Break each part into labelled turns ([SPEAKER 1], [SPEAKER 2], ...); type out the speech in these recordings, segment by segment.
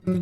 [SPEAKER 1] Hey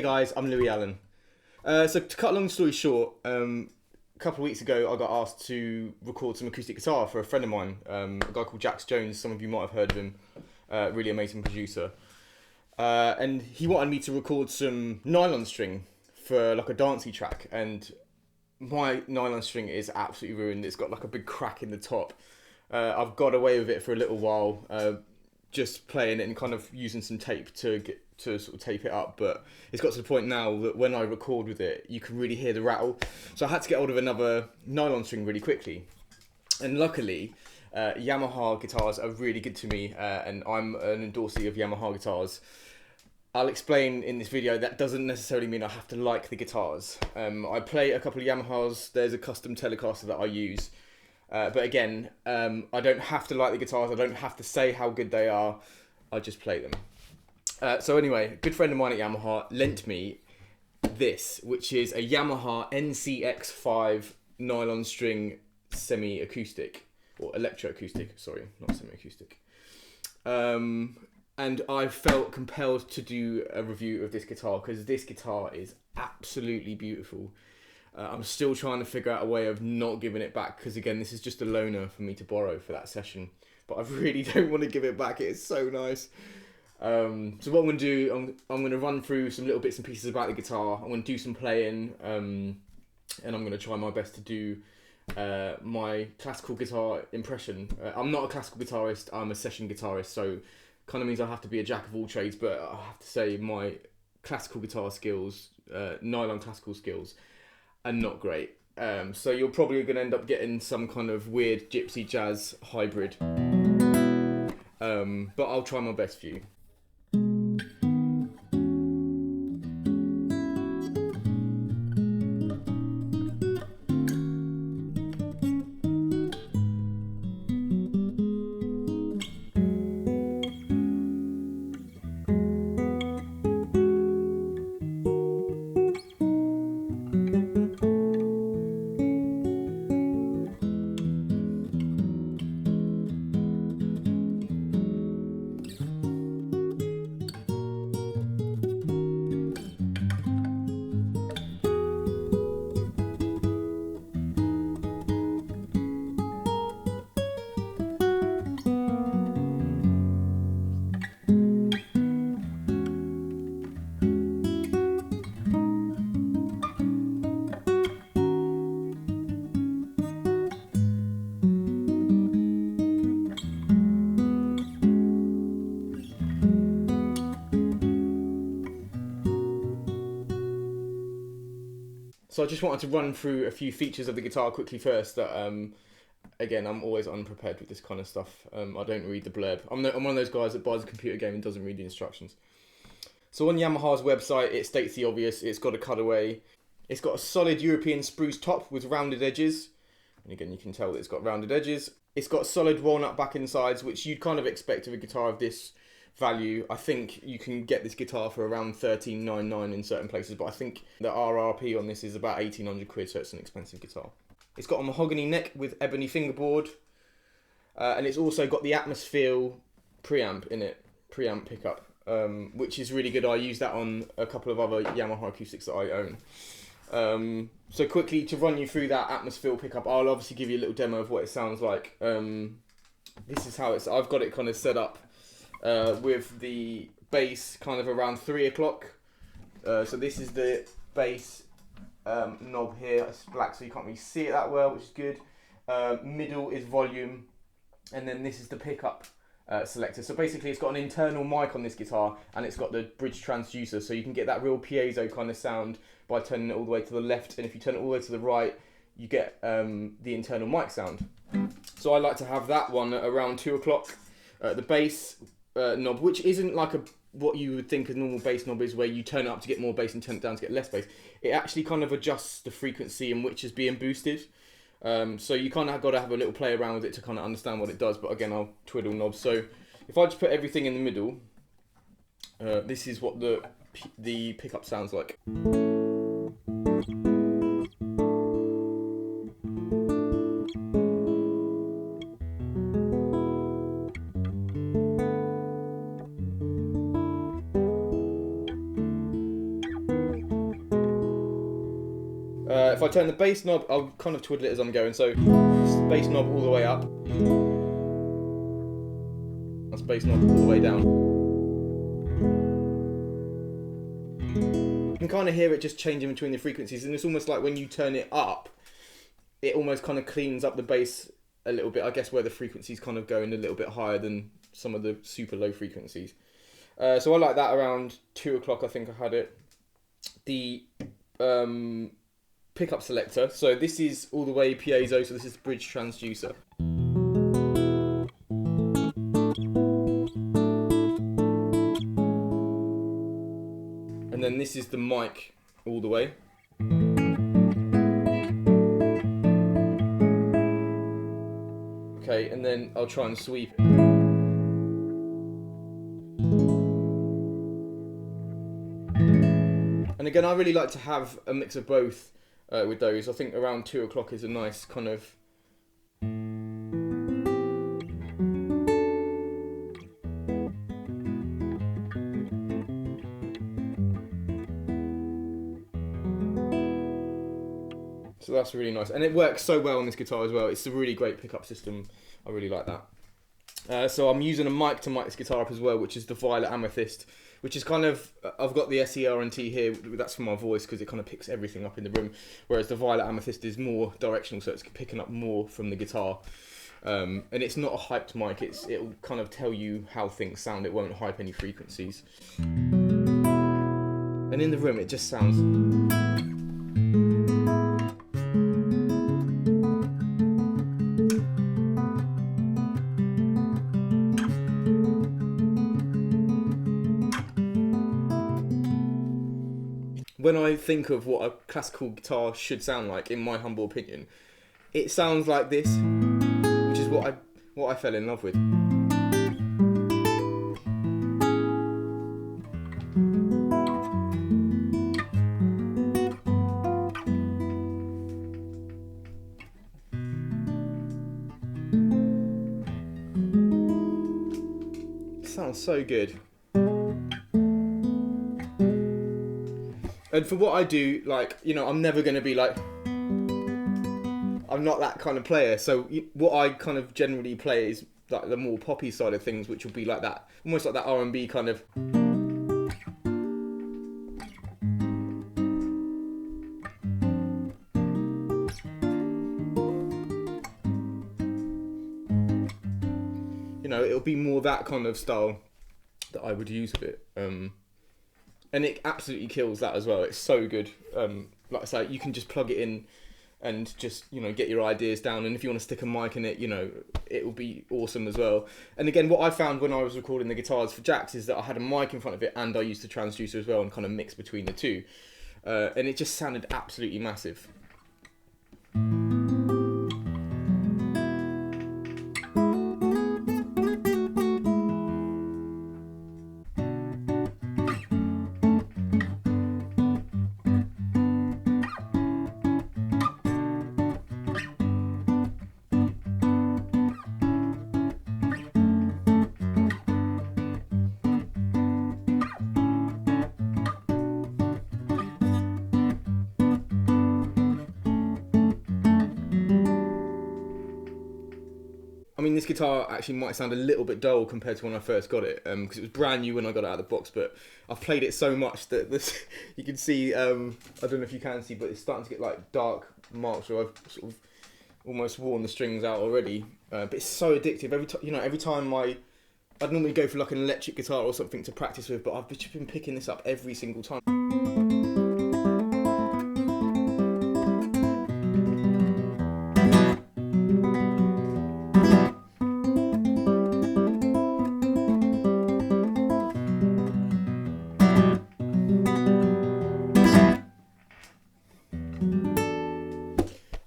[SPEAKER 1] guys, I'm Louis Allen. So to cut a long story short, a couple of weeks ago I got asked to record some acoustic guitar for a friend of mine, a guy called Jax Jones. Some of you might have heard of him, really amazing producer. And he wanted me to record some nylon string for like a dancey track, and my nylon string is absolutely ruined. It's got like a big crack in the top. I've got away with it for a little while, just playing it and kind of using some tape to sort of tape it up, but it's got to the point now that when I record with it, you can really hear the rattle. So I had to get hold of another nylon string really quickly. And luckily, Yamaha guitars are really good to me, and I'm an endorsee of Yamaha guitars. I'll explain in this video that doesn't necessarily mean I have to like the guitars. I play a couple of Yamahas. There's a custom Telecaster that I use. But again, I don't have to like the guitars. I don't have to say how good they are. I just play them. So anyway, a good friend of mine at Yamaha lent me this, which is a Yamaha NCX5 Nylon string semi-acoustic, or electro-acoustic, sorry, not semi-acoustic. And I felt compelled to do a review of this guitar because this guitar is absolutely beautiful. I'm still trying to figure out a way of not giving it back because, again, this is just a loaner for me to borrow for that session. But I really don't want to give it back. It is so nice. So what I'm going to do, I'm going to run through some little bits and pieces about the guitar. I'm going to do some playing, and I'm going to try my best to do my classical guitar impression. I'm not a classical guitarist, I'm a session guitarist, so kind of means I have to be a jack of all trades, but I have to say my classical guitar skills, nylon classical skills, are not great. So you're probably going to end up getting some kind of weird gypsy jazz hybrid, but I'll try my best for you. So I just wanted to run through a few features of the guitar quickly first that, again, I'm always unprepared with this kind of stuff. I don't read the blurb. I'm one of those guys that buys a computer game and doesn't read the instructions. So on Yamaha's website, it states the obvious. It's got a cutaway. It's got a solid European spruce top with rounded edges. And again, you can tell that it's got rounded edges. It's got solid walnut back and sides, which you'd kind of expect of a guitar of this value. I think you can get this guitar for around $13.99 in certain places, but I think the RRP on this is about 1,800 quid, so it's an expensive guitar. It's got a mahogany neck with ebony fingerboard, and it's also got the Amethyst preamp in it, preamp pickup, which is really good. I use that on a couple of other Yamaha acoustics that I own. So quickly to run you through that Amethyst pickup, I'll obviously give you a little demo of what it sounds like. This is how it's. I've got it kind of set up with the bass kind of around 3 o'clock. So this is the bass knob here. It's black, so you can't really see it that well, which is good. Middle is volume, and then this is the pickup selector. So basically it's got an internal mic on this guitar and it's got the bridge transducer, so you can get that real piezo kind of sound by turning it all the way to the left, and if you turn it all the way to the right you get the internal mic sound. So I like to have that one at around 2 o'clock. The bass knob, which isn't like what you would think a normal bass knob is, where you turn it up to get more bass and turn it down to get less bass. It actually kind of adjusts the frequency in which is being boosted. So you kind of got to have a little play around with it to kind of understand what it does, but again, I'll twiddle knobs. So if I just put everything in the middle, this is what the pickup sounds like. If I turn the bass knob, I'll kind of twiddle it as I'm going. So bass knob all the way up. That's bass knob all the way down. You can kind of hear it just changing between the frequencies, and it's almost like when you turn it up, it almost kind of cleans up the bass a little bit, I guess, where the frequencies kind of going a little bit higher than some of the super low frequencies. So I like that around 2 o'clock, I think I had it. The pickup selector, so this is all the way piezo, so this is bridge transducer. And then this is the mic all the way. Okay, and then I'll try and sweep it. And again, I really like to have a mix of both with those. I think around 2 o'clock is a nice kind of... So that's really nice. And it works so well on this guitar as well. It's a really great pickup system. I really like that. So I'm using a mic to mic this guitar up as well, which is the Violet Amethyst, which is kind of, I've got the SERNT here, that's for my voice because it kind of picks everything up in the room, whereas the Violet Amethyst is more directional, so it's picking up more from the guitar. And it's not a hyped mic, it'll kind of tell you how things sound, it won't hype any frequencies. And in the room it just sounds... When I think of what a classical guitar should sound like, in my humble opinion, it sounds like this, which is what I fell in love with. It sounds so good. And for what I do, like, you know, I'm never going to be like, I'm not that kind of player. So what I kind of generally play is like the more poppy side of things, which will be like that, almost like that R&B kind of. You know, it'll be more that kind of style that I would use with it. And it absolutely kills that as well. It's so good. Like I say, you can just plug it in and just, you know, get your ideas down. And if you want to stick a mic in it, you know, it will be awesome as well. And again, what I found when I was recording the guitars for Jax is that I had a mic in front of it and I used the transducer as well and kind of mixed between the two. And it just sounded absolutely massive. I mean, this guitar actually might sound a little bit dull compared to when I first got it, because it was brand new when I got it out of the box, but I've played it so much that this, you can see, I don't know if you can see, but it's starting to get like dark marks where I've sort of almost worn the strings out already, but it's so addictive. Every time I I'd normally go for like an electric guitar or something to practice with, but I've just been picking this up every single time.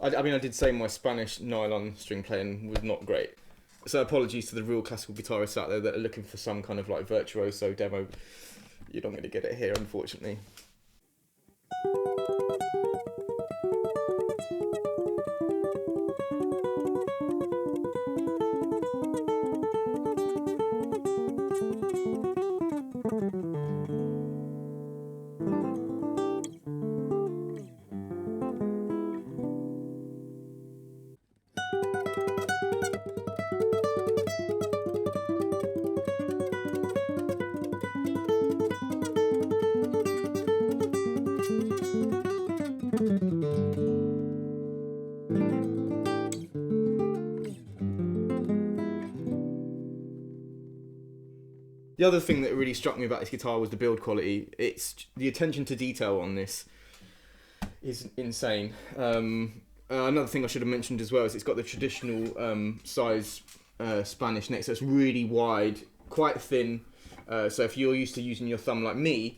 [SPEAKER 1] I mean, I did say my Spanish nylon string playing was not great. So apologies to the real classical guitarists out there that are looking for some kind of like virtuoso demo. You're not going to get it here, unfortunately. The other thing that really struck me about this guitar was the build quality. It's the attention to detail on this is insane. Another thing I should have mentioned as well is it's got the traditional size Spanish neck, so it's really wide, quite thin. So if you're used to using your thumb like me,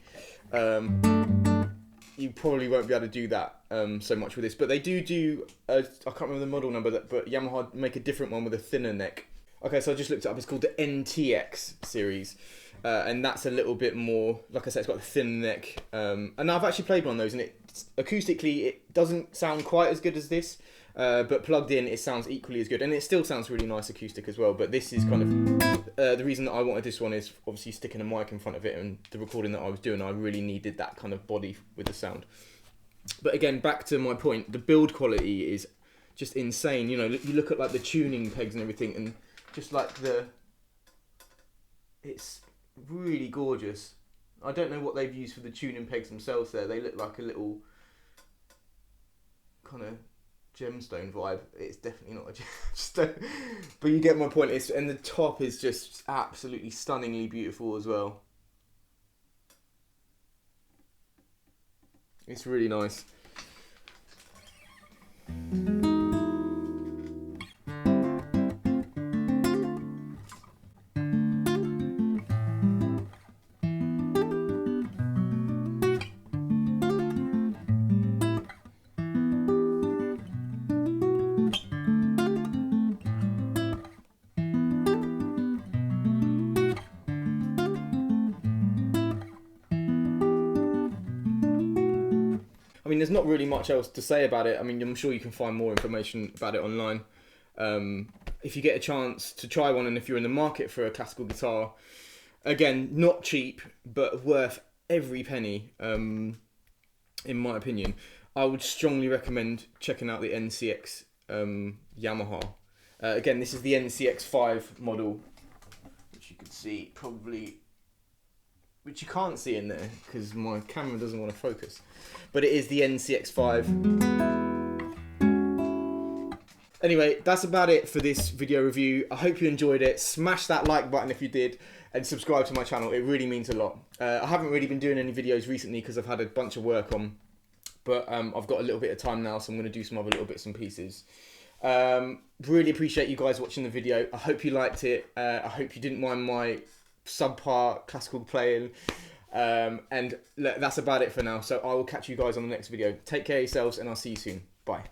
[SPEAKER 1] you probably won't be able to do that so much with this. But they do, I can't remember the model number, but Yamaha make a different one with a thinner neck. Okay, so I just looked it up. It's called the NTX series, and that's a little bit more, like I said, it's got a thin neck. And I've actually played one of those, and acoustically, it doesn't sound quite as good as this, but plugged in, it sounds equally as good, and it still sounds really nice acoustic as well. But this is kind of the reason that I wanted this one is obviously sticking a mic in front of it, and the recording that I was doing, I really needed that kind of body with the sound. But again, back to my point, the build quality is just insane. You know, you look at like the tuning pegs and everything, and just like it's really gorgeous. I don't know what they've used for the tuning pegs themselves there. They look like a little kind of gemstone vibe. It's definitely not a gemstone, but you get my point. And the top is just absolutely stunningly beautiful as well. It's really nice. I mean, there's not really much else to say about it. I mean, I'm sure you can find more information about it online. If you get a chance to try one, and if you're in the market for a classical guitar, again, not cheap, but worth every penny, in my opinion, I would strongly recommend checking out the NCX Yamaha. Again, this is the NCX5 model, which you can see probably, which you can't see in there because my camera doesn't want to focus. But it is the NCX5. Anyway, that's about it for this video review. I hope you enjoyed it. Smash that like button if you did, and subscribe to my channel. It really means a lot. I haven't really been doing any videos recently because I've had a bunch of work on, but I've got a little bit of time now, so I'm going to do some other little bits and pieces. Really appreciate you guys watching the video. I hope you liked it. I hope you didn't mind my subpar classical playing. And that's about it for now. So I will catch you guys on the next video. Take care of yourselves, and I'll see you soon. Bye.